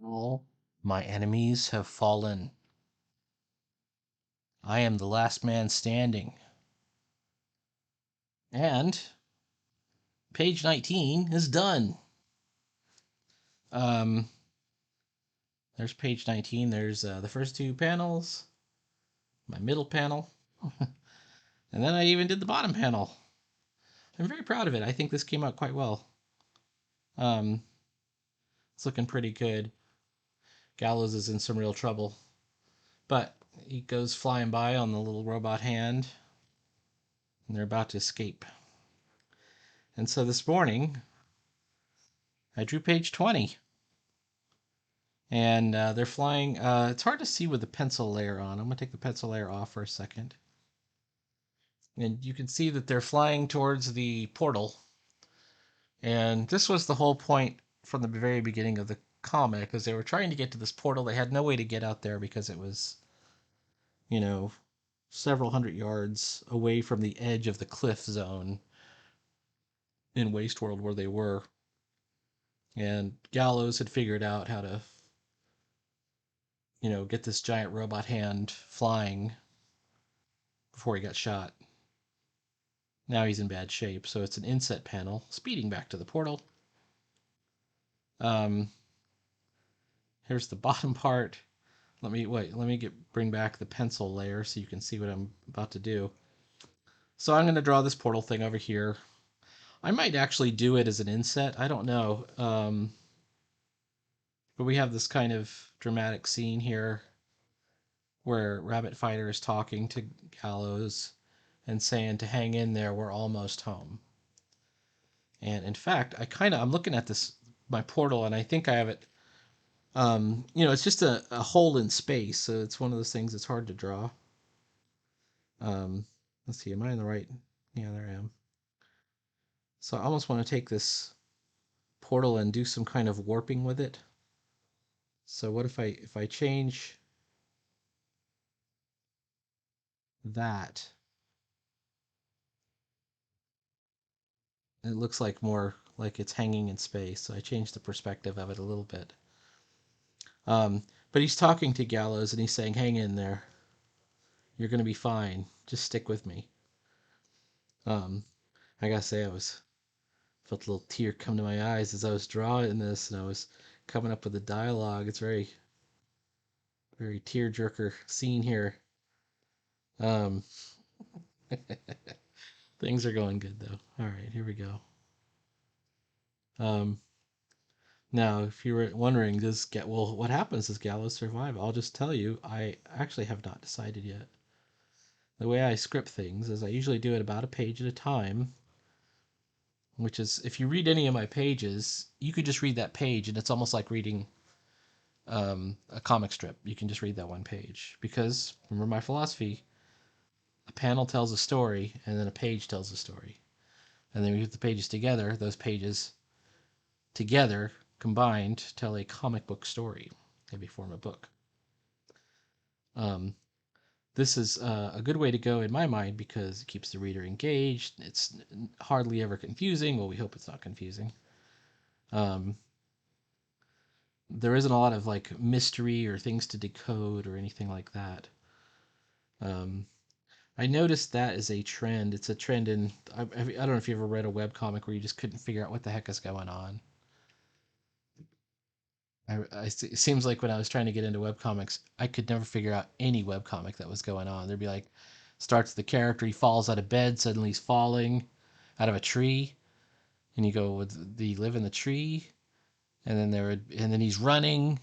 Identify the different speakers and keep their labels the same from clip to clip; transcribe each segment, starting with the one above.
Speaker 1: All my enemies have fallen. I am the last man standing. And page 19 is done. Um, there's page 19. There's the first two panels, my middle panel, and then I even did the bottom panel. I'm very proud of it. I think this came out quite well. Um, it's looking pretty good. Gallows is in some real trouble, but he goes flying by on the little robot hand, and they're about to escape. And so this morning, I drew page 20. And they're flying. It's hard to see with the pencil layer on. I'm going to take the pencil layer off for a second. And you can see that they're flying towards the portal. And this was the whole point from the very beginning of the comic, as they were trying to get to this portal. They had no way to get out there because it was, you know, several hundred yards away from the edge of the cliff zone in Waste World where they were. And Gallows had figured out how to, get this giant robot hand flying before he got shot. Now he's in bad shape, so it's an inset panel speeding back to the portal. Um, here's the bottom part. Let me bring back the pencil layer so you can see what I'm about to do. So I'm going to draw this portal thing over here. I might actually do it as an inset. I don't know. But we have this kind of dramatic scene here where Rabbit Fighter is talking to Gallows and saying to hang in there, we're almost home. And in fact, I'm looking at my portal, and I think I have it. It's just a hole in space, so it's one of those things that's hard to draw. Um, let's see, am I in the right? Yeah, there I am. So I almost want to take this portal and do some kind of warping with it. So what if I change that? It looks like more like it's hanging in space. So I changed the perspective of it a little bit. But he's talking to Gallows and he's saying, "Hang in there. You're gonna be fine. Just stick with me." Um, I gotta say, I felt a little tear come to my eyes as I was drawing this and I was coming up with the dialogue. It's very, very tear-jerker scene here. Um, things are going good though. All right, here we go. Um, now, if you were wondering, what happens? Does Gallows survive? I'll just tell you, I actually have not decided yet. The way I script things is I usually do it about a page at a time, which is, if you read any of my pages, you could just read that page and it's almost like reading a comic strip. You can just read that one page because remember my philosophy: a panel tells a story, and then a page tells a story, and then we put the pages together. Those pages together combined tell a comic book story. Maybe form a book. Um, this is a good way to go in my mind because it keeps the reader engaged. It's hardly ever confusing. Well, we hope it's not confusing. Um, there isn't a lot of like mystery or things to decode or anything like that. Um, I noticed that is a trend. It's a trend in I don't know if you ever read a web comic where you just couldn't figure out what the heck is going on. It seems like when I was trying to get into web comics, I could never figure out any web comic that was going on. There'd be like, starts the character, he falls out of bed, suddenly he's falling out of a tree, and you go, "Do you live in the tree?" And then he's running,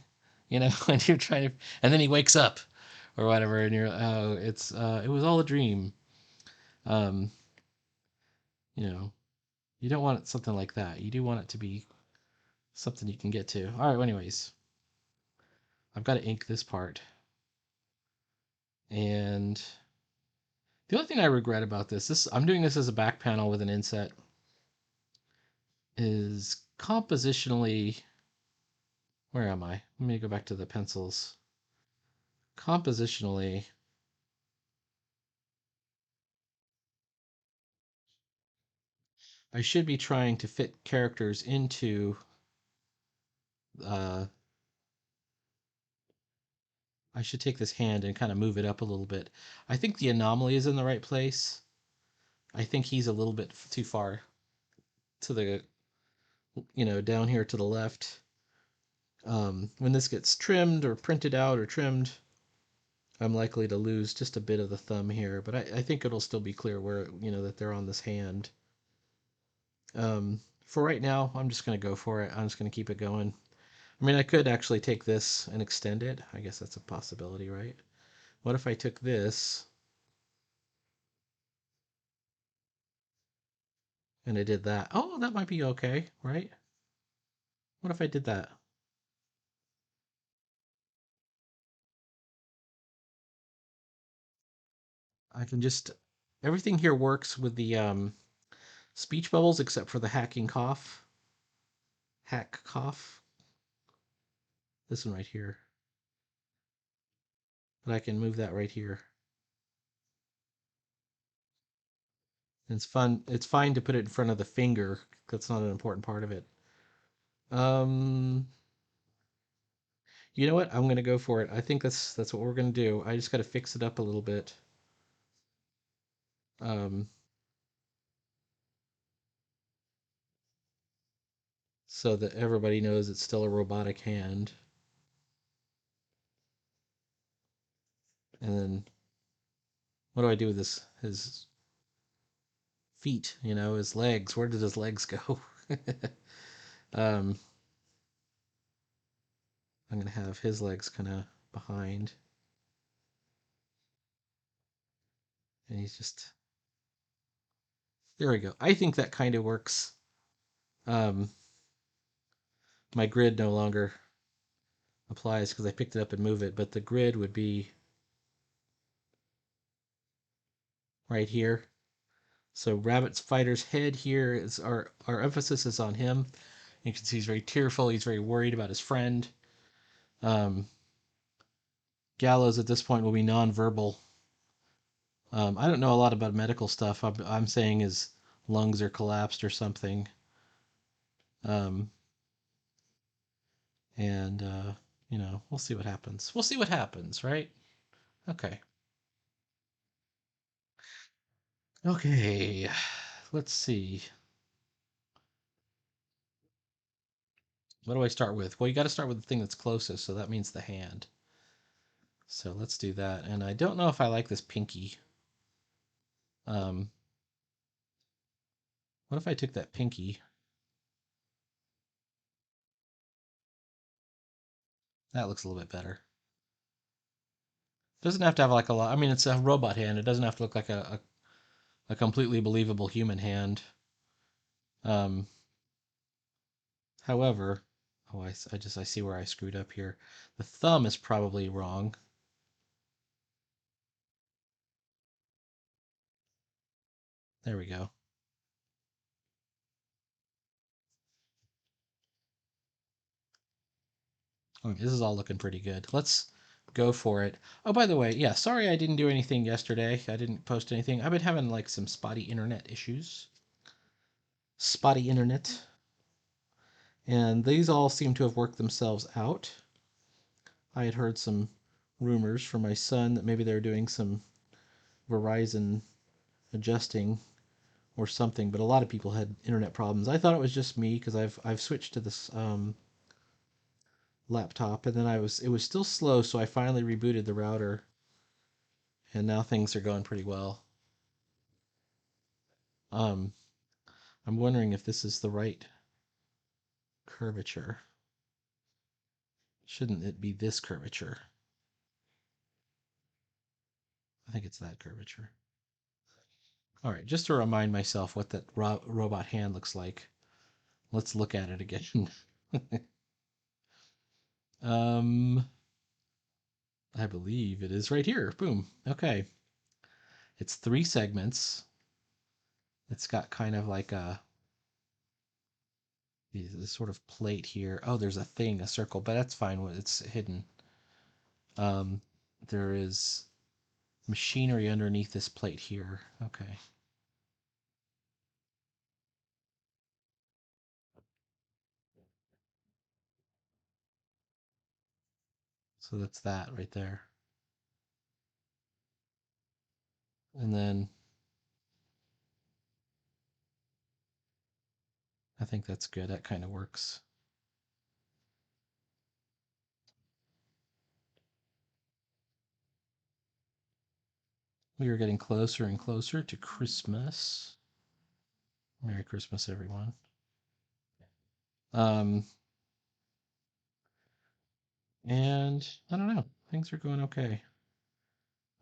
Speaker 1: and you're trying to, and then he wakes up, or whatever, and it was all a dream. Um, you know, you don't want something like that. You do want it to be something you can get to. All right, well, anyways, I've got to ink this part. And the only thing I regret about this I'm doing this as a back panel with an inset, is compositionally. Where am I? Let me go back to the pencils. Compositionally, I should be trying to fit characters into uh, I should take this hand and kind of move it up a little bit. I think the anomaly is in the right place. I think he's a little bit too far to the, down here to the left. When this gets trimmed or printed out or trimmed, I'm likely to lose just a bit of the thumb here, but I think it'll still be clear where, that they're on this hand. For right now, I'm just going to go for it. I'm just going to keep it going. I mean, I could actually take this and extend it. I guess that's a possibility, right? What if I took this and I did that? Oh, that might be okay, right? What if I did that? I can just, everything here works with the speech bubbles except for the hacking cough. Hack cough. This one right here. But I can move that right here. And it's fun. It's fine to put it in front of the finger. That's not an important part of it. Um, you know what? I'm gonna go for it. I think that's what we're gonna do. I just gotta fix it up a little bit. Um, so that everybody knows it's still a robotic hand. And then what do I do with his feet? His legs. Where did his legs go? um, I'm gonna have his legs kind of behind, and he's just there. We go. I think that kind of works. Um, my grid no longer applies because I picked it up and move it, but the grid would be right here. So Rabbit's fighter's head here is our emphasis is on him. You can see he's very tearful. He's very worried about his friend. Um, Gallows at this point will be nonverbal. I don't know a lot about medical stuff. I'm saying his lungs are collapsed or something. Um, and we'll see what happens. We'll see what happens, right? Okay. Okay. Let's see. What do I start with? Well, you got to start with the thing that's closest, so that means the hand. So let's do that. And I don't know if I like this pinky. Um, what if I took that pinky? That looks a little bit better. Doesn't have to have like a lot. I mean, it's a robot hand. It doesn't have to look like a completely believable human hand. Um, however, oh, I see where I screwed up here. The thumb is probably wrong. There we go. Okay, this is all looking pretty good. Let's go for it. Oh, by the way, yeah, sorry I didn't do anything yesterday. I didn't post anything. I've been having like some spotty internet issues. Spotty internet. And these all seem to have worked themselves out. I had heard some rumors from my son that maybe they're doing some Verizon adjusting or something, but a lot of people had internet problems. I thought it was just me because I've switched to this laptop, and then it was still slow, so I finally rebooted the router, and now things are going pretty well. Um, I'm wondering if this is the right curvature. Shouldn't it be this curvature? I think it's that curvature. All right, just to remind myself what that robot hand looks like, let's look at it again. um, I believe it is right here. Boom. Okay. It's 3 segments. It's got kind of like this sort of plate here. Oh, there's a thing, a circle, but that's fine. It's hidden. Um, there is machinery underneath this plate here. Okay. So that's that right there. And then I think that's good. That kind of works. We are getting closer and closer to Christmas. Merry Christmas, everyone. Um, and I don't know. Things are going okay.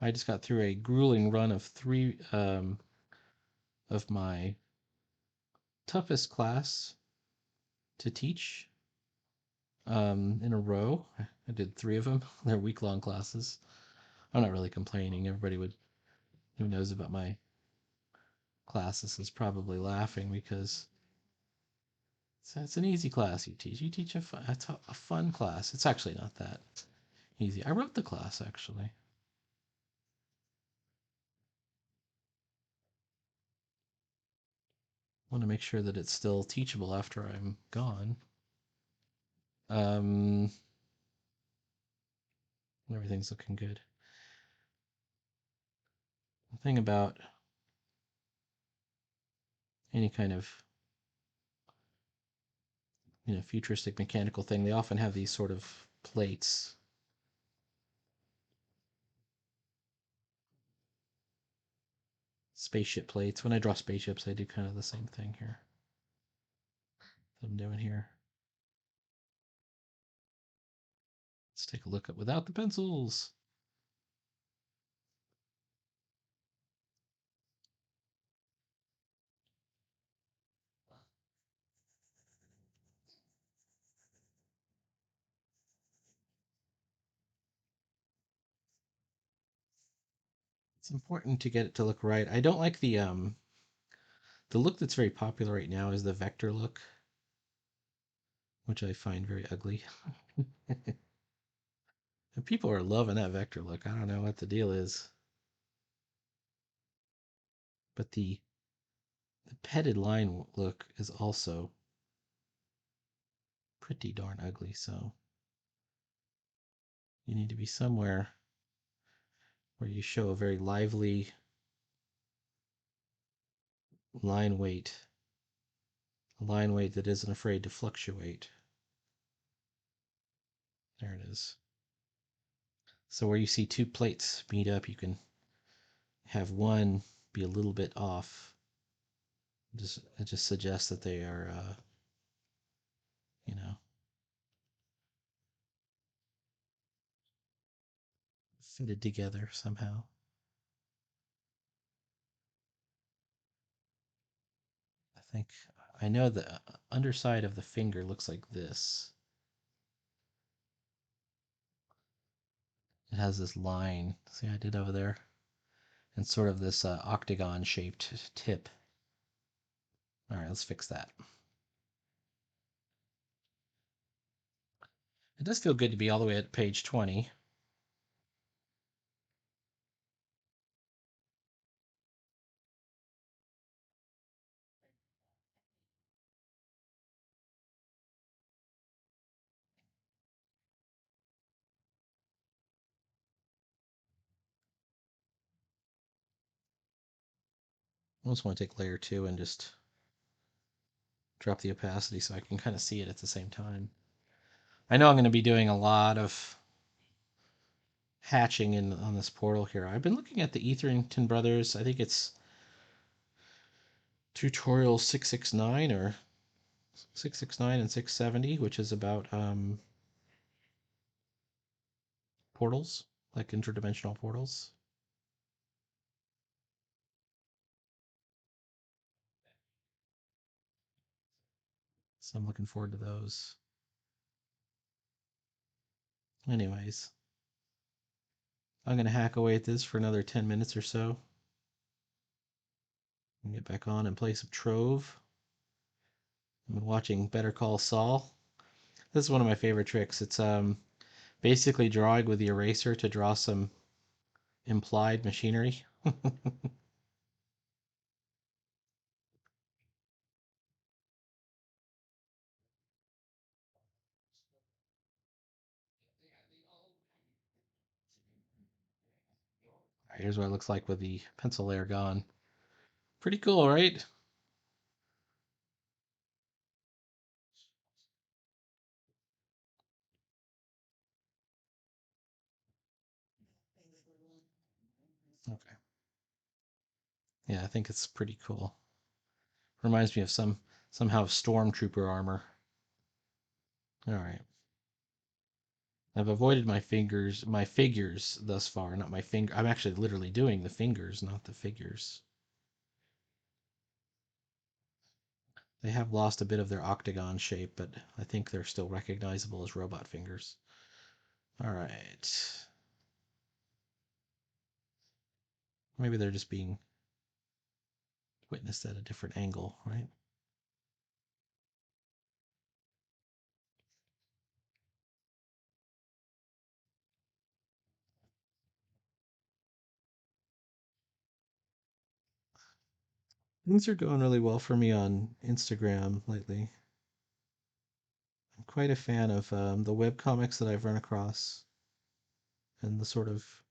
Speaker 1: I just got through a grueling run of three of my toughest class to teach in a row. I did three of them. They're week-long classes. I'm not really complaining. Everybody who knows about my classes is probably laughing because it's an easy class you teach. You teach a fun class. It's actually not that easy. I wrote the class actually. Want to make sure that it's still teachable after I'm gone. Um, Everything's looking good. The thing about any kind of futuristic mechanical thing, they often have these sort of plates. Spaceship plates. When I draw spaceships, I do kind of the same thing here that I'm doing here. Let's take a look at without the pencils. It's important to get it to look right. I don't like the look that's very popular right now is the vector look, which I find very ugly. And people are loving that vector look. I don't know what the deal is. But the petted line look is also pretty darn ugly, so you need to be somewhere where you show a very lively line weight, a line weight that isn't afraid to fluctuate. There it is. So where you see two plates meet up, you can have one be a little bit off. It just suggests that they are, you know, fitted together somehow. I think I know the underside of the finger looks like this. It has this line. See, I did over there, and sort of this octagon-shaped tip. All right, let's fix that. It does feel good to be all the way at page 20. I almost want to take layer 2 and just drop the opacity so I can kind of see it at the same time. I know I'm going to be doing a lot of hatching on this portal here. I've been looking at the Etherington Brothers. I think it's tutorial 669 or 669 and 670, which is about portals, like interdimensional portals. So I'm looking forward to those. Anyways, I'm going to hack away at this for another 10 minutes or so. And get back on and play some Trove. I've been watching Better Call Saul. This is one of my favorite tricks. It's basically drawing with the eraser to draw some implied machinery. Here's what it looks like with the pencil layer gone. Pretty cool, right? Okay. Yeah, I think it's pretty cool. Reminds me of somehow stormtrooper armor. All right. I've avoided my figures thus far, not my finger. I'm actually literally doing the fingers, not the figures. They have lost a bit of their octagon shape, but I think they're still recognizable as robot fingers. All right. Maybe they're just being witnessed at a different angle, right? Things are going really well for me on Instagram lately. I'm quite a fan of the web comics that I've run across and the sort of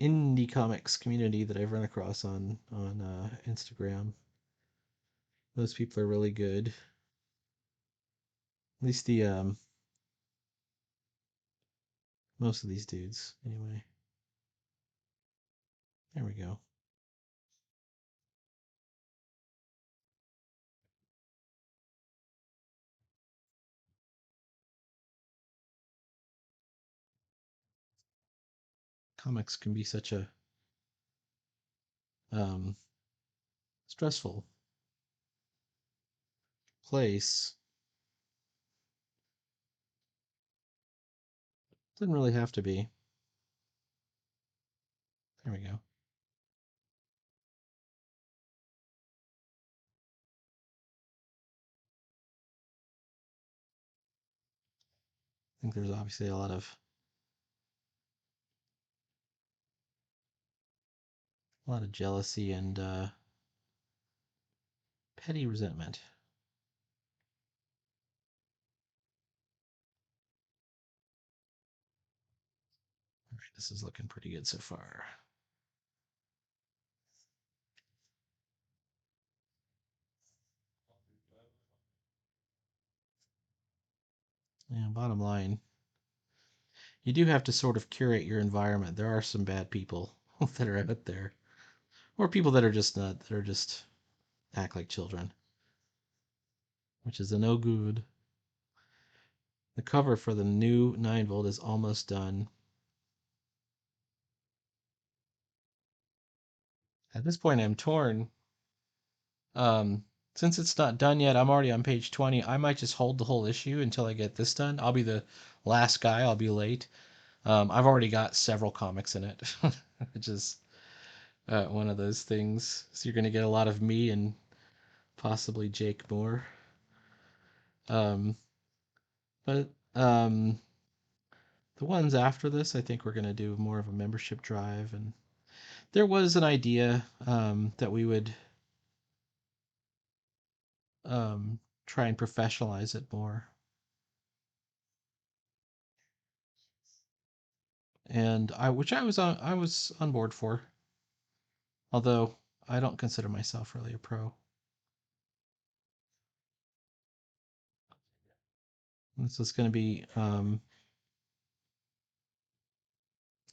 Speaker 1: indie comics community that I've run across on Instagram. Those people are really good. At least the most of these dudes, anyway. There we go. Comics can be such a um, stressful place. Doesn't really have to be. There we go. I think there's obviously a lot of jealousy and petty resentment. All right, this is looking pretty good so far. Yeah, bottom line, you do have to sort of curate your environment. There are some bad people that are out there, or people that are just not, that are just act like children, which is a no good. The cover for the new 9-volt is almost done. At this point, I'm torn. Um, since it's not done yet, I'm already on page 20. I might just hold the whole issue until I get this done. I'll be the last guy. I'll be late. I've already got several comics in it, which is one of those things. So you're going to get a lot of me and possibly Jake Moore. Um, but the ones after this, I think we're going to do more of a membership drive. And there was an idea that we would try and professionalize it more. And which I was on board for, although I don't consider myself really a pro. This was going to be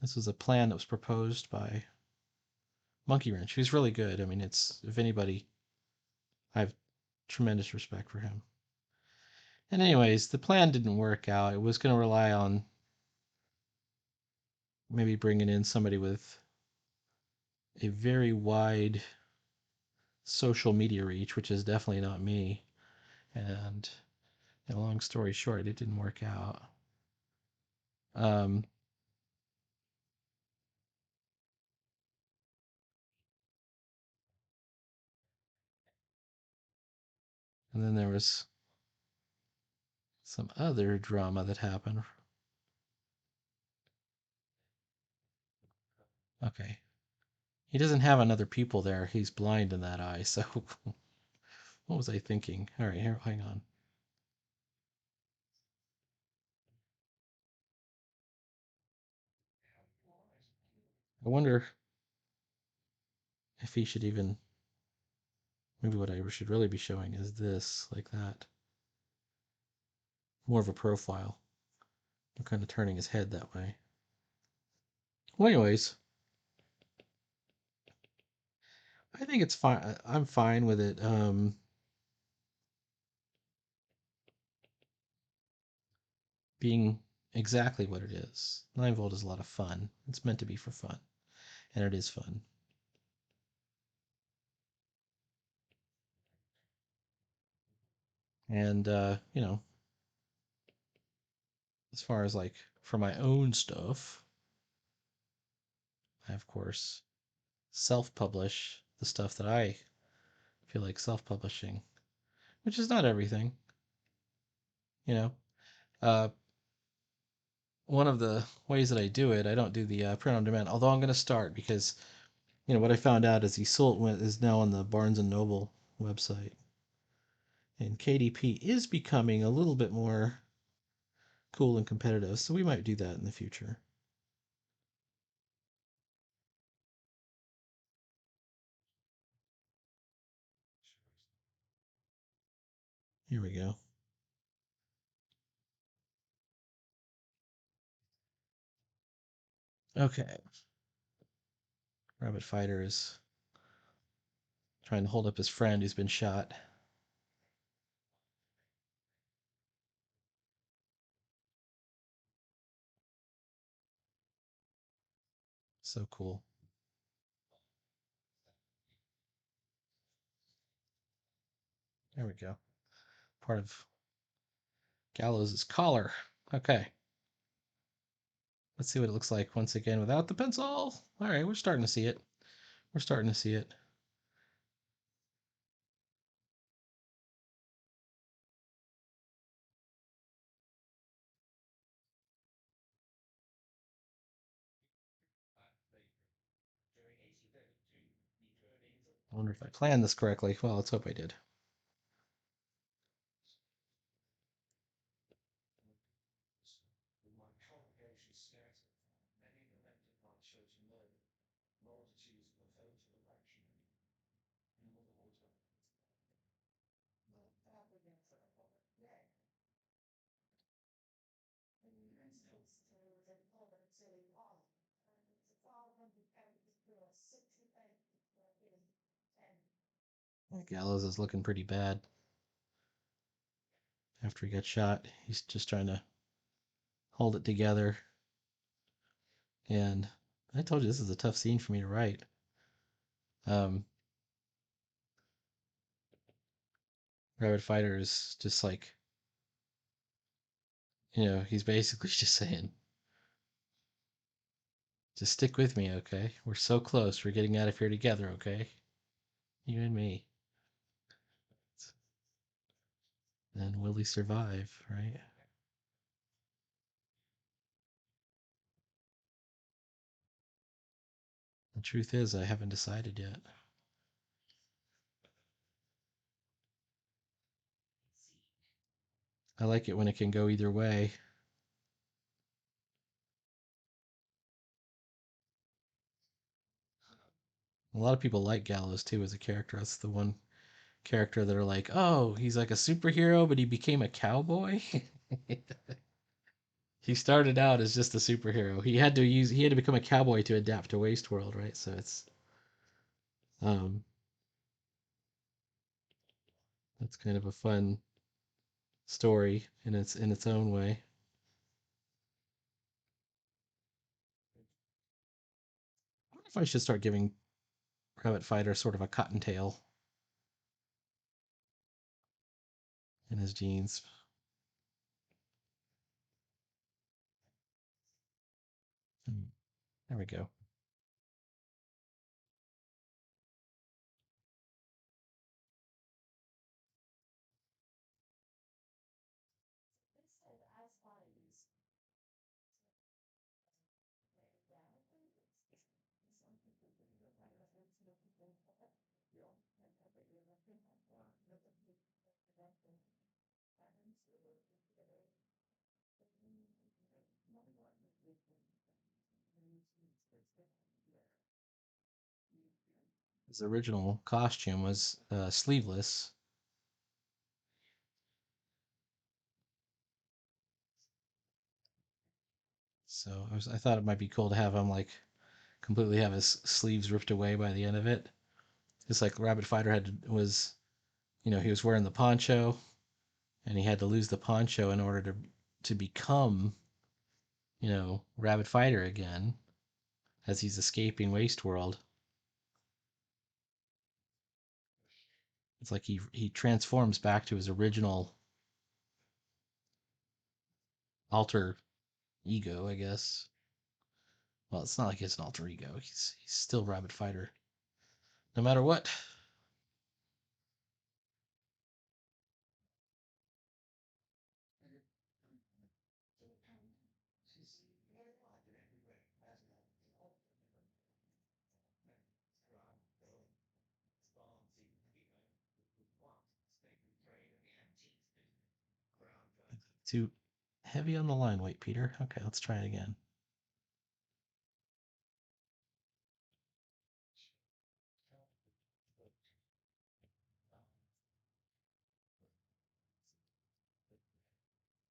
Speaker 1: this was a plan that was proposed by Monkey Wrench, who's really good. I mean, it's if anybody, I have tremendous respect for him. And anyways, the plan didn't work out. It was going to rely on maybe bringing in somebody with a very wide social media reach, which is definitely not me. And a long story short, it didn't work out. Um, and then there was some other drama that happened. Okay. He doesn't have another people there. He's blind in that eye. So what was I thinking? All right, here, hang on. I wonder if he should even, maybe what I should really be showing is this, like that. More of a profile. I'm kind of turning his head that way. Well, anyways, I think it's fine. I'm fine with it. Being exactly what it is. 9 volt is a lot of fun. It's meant to be for fun, and it is fun. And as far as like for my own stuff, I of course self-publish the stuff that I feel like self-publishing, which is not everything. You know, uh, one of the ways that I do it, I don't do the print on demand. Although I'm going to start because what I found out is he sold is now on the Barnes and Noble website, and KDP is becoming a little bit more cool and competitive. So we might do that in the future. Here we go. Okay. Rabbit Fighter is trying to hold up his friend who's been shot. So cool. There we go. Part of Gallows' collar. Okay. Let's see what it looks like once again without the pencil. All right, we're starting to see it. We're starting to see it. I wonder if I planned this correctly. Well, let's hope I did. Gallows is looking pretty bad after he got shot. He's just trying to hold it together. And I told you this is a tough scene for me to write. Um, Rabbit Fighter is just like, he's basically just saying, just stick with me, okay? We're so close. We're getting out of here together, okay? You and me. And will he survive, right? The truth is, I haven't decided yet. I like it when it can go either way. A lot of people like Gallows too as a character. That's the one character that are like, oh, he's like a superhero, but he became a cowboy. He started out as just a superhero. He had to become a cowboy to adapt to Waste World, right? So it's um that's kind of a fun story in its own way. I wonder if I should start giving Rabbit Fighter sort of a cottontail in his jeans. There we go. His original costume was sleeveless. So I thought it might be cool to have him like completely have his sleeves ripped away by the end of it. Just like Rabbit Fighter was, he was wearing the poncho, and he had to lose the poncho in order to become, Rabbit Fighter again as he's escaping Waste World. It's like he transforms back to his original alter ego, I guess. Well, it's not like it's an alter ego. He's still Rabbit Fighter, no matter what. Too heavy on the line weight, Peter. Okay, let's try it again.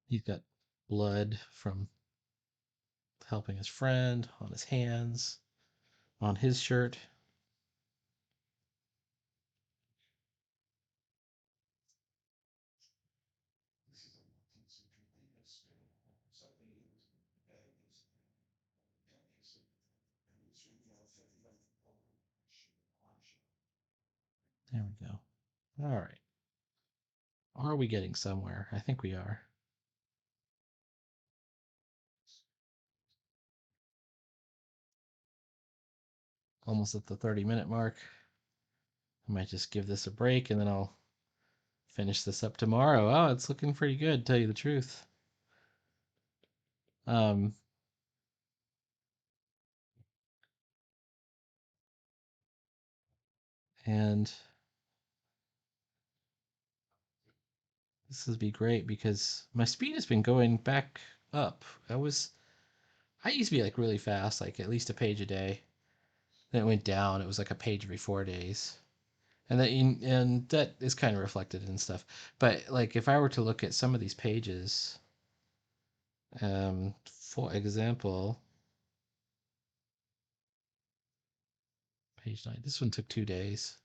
Speaker 1: He's got blood from helping his friend on his hands, on his shirt. There we go. All right. Are we getting somewhere? I think we are. Almost at the 30-minute mark. I might just give this a break and then I'll finish this up tomorrow. Oh, it's looking pretty good, to tell you the truth. Um, and this would be great because my speed has been going back up. I used to be like really fast, like at least a page a day. Then it went down. It was like a page every 4 days. And that is kind of reflected in stuff. But like if I were to look at some of these pages, for example, page 9. This one took 2 days.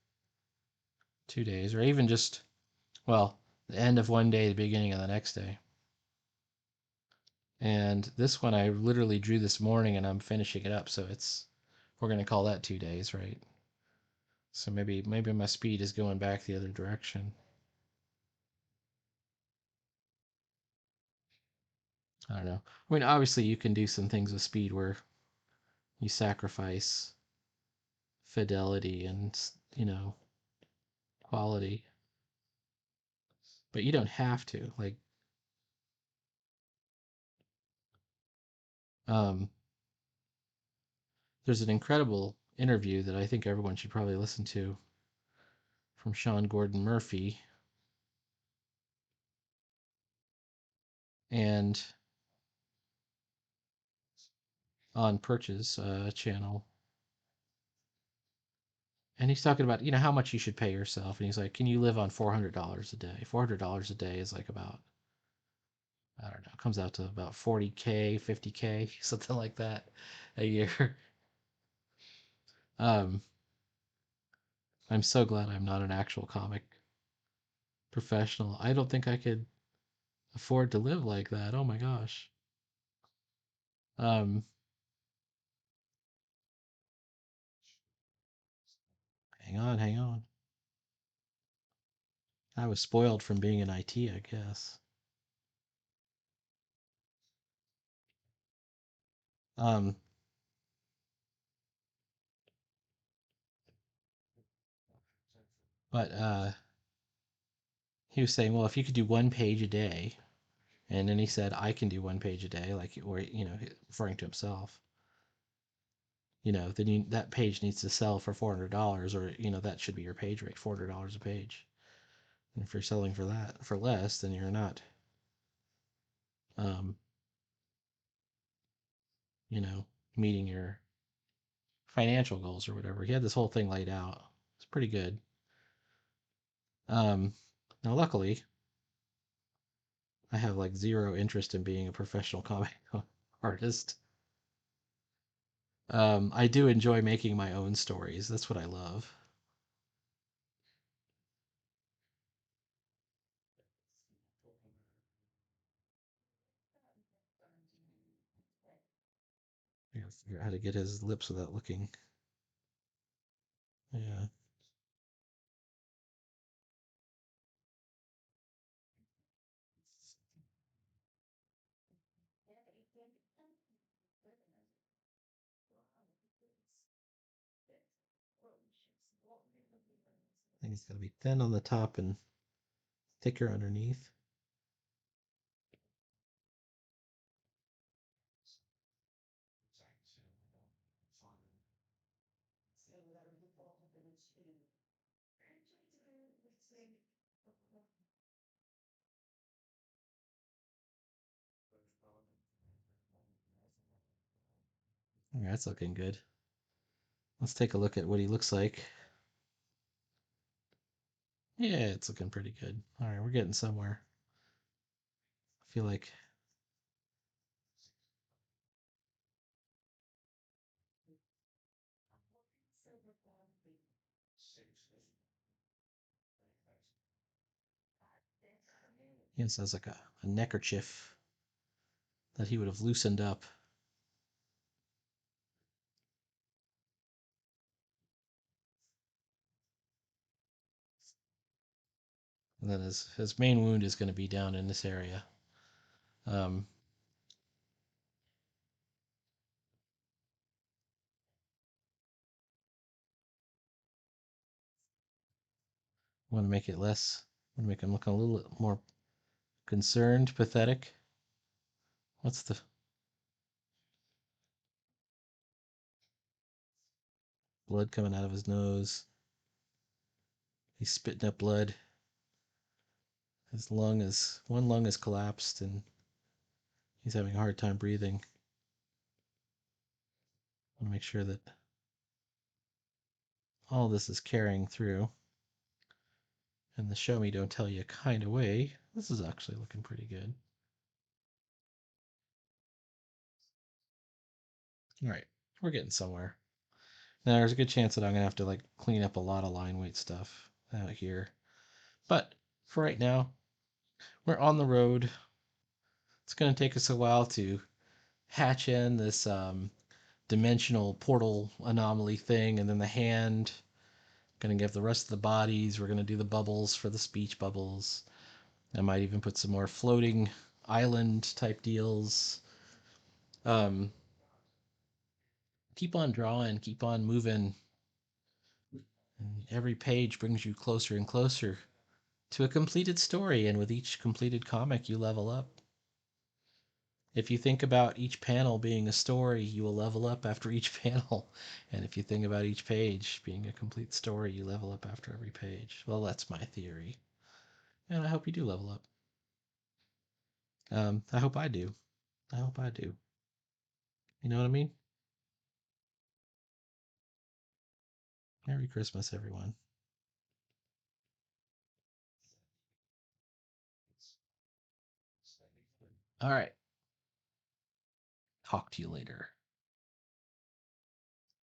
Speaker 1: 2 days, or even just, well, the end of one day, the beginning of the next day. And this one I literally drew this morning and I'm finishing it up. So we're going to call that 2 days, right? So maybe my speed is going back the other direction. I don't know. I mean, obviously you can do some things with speed where you sacrifice fidelity and, quality, but you don't have to. Like, um, there's an incredible interview that I think everyone should probably listen to from Sean Gordon Murphy, and on Perch's channel, and he's talking about how much you should pay yourself, and he's like, can you live on $400 a day? $400 a day is like about, I don't know, it comes out to about 40K, 50K, something like that a year. um I'm so glad I'm not an actual comic professional. I don't think I could afford to live like that. Oh my gosh. um hang on. I was spoiled from being in IT, I guess. um but he was saying, well, if you could do one page a day, and then he said, I can do one page a day, like, or referring to himself, then that page needs to sell for $400, or that should be your page rate, $400 a page. And if you're selling for that for less, then you're not, um, you know, meeting your financial goals or whatever. He had this whole thing laid out. It's pretty good. Um, Now, luckily, I have like zero interest in being a professional comic artist. I do enjoy making my own stories. That's what I love. I gotta figure out how to get his lips without looking. Yeah. I think it's got to be thin on the top and thicker underneath. Yeah, that's looking good. Let's take a look at what he looks like. Yeah, it's looking pretty good. All right, we're getting somewhere. I feel like he sounds like a neckerchief that he would have loosened up. And then his main wound is going to be down in this area. Um, want to make it less. Want to make him look a little more concerned, pathetic. What's the blood coming out of his nose? He's spitting up blood. His lung is one lung is collapsed and he's having a hard time breathing. I want to make sure that all this is carrying through. In the show me don't tell you kind of way, this is actually looking pretty good. All right, we're getting somewhere. Now there's a good chance that I'm gonna have to like clean up a lot of line weight stuff out here, but for right now, we're on the road. It's gonna take us a while to hatch in this dimensional portal anomaly thing, and then the hand. Gonna give the rest of the bodies. We're gonna do the bubbles for the speech bubbles. I might even put some more floating island type deals. Um, keep on drawing, keep on moving. And every page brings you closer and closer to a completed story. And with each completed comic, you level up. If you think about each panel being a story, you will level up after each panel. And if you think about each page being a complete story, you level up after every page. Well, that's my theory. And I hope you do level up. I hope I do. I hope I do. You know what I mean? Merry Christmas, everyone. All right. Talk to you later.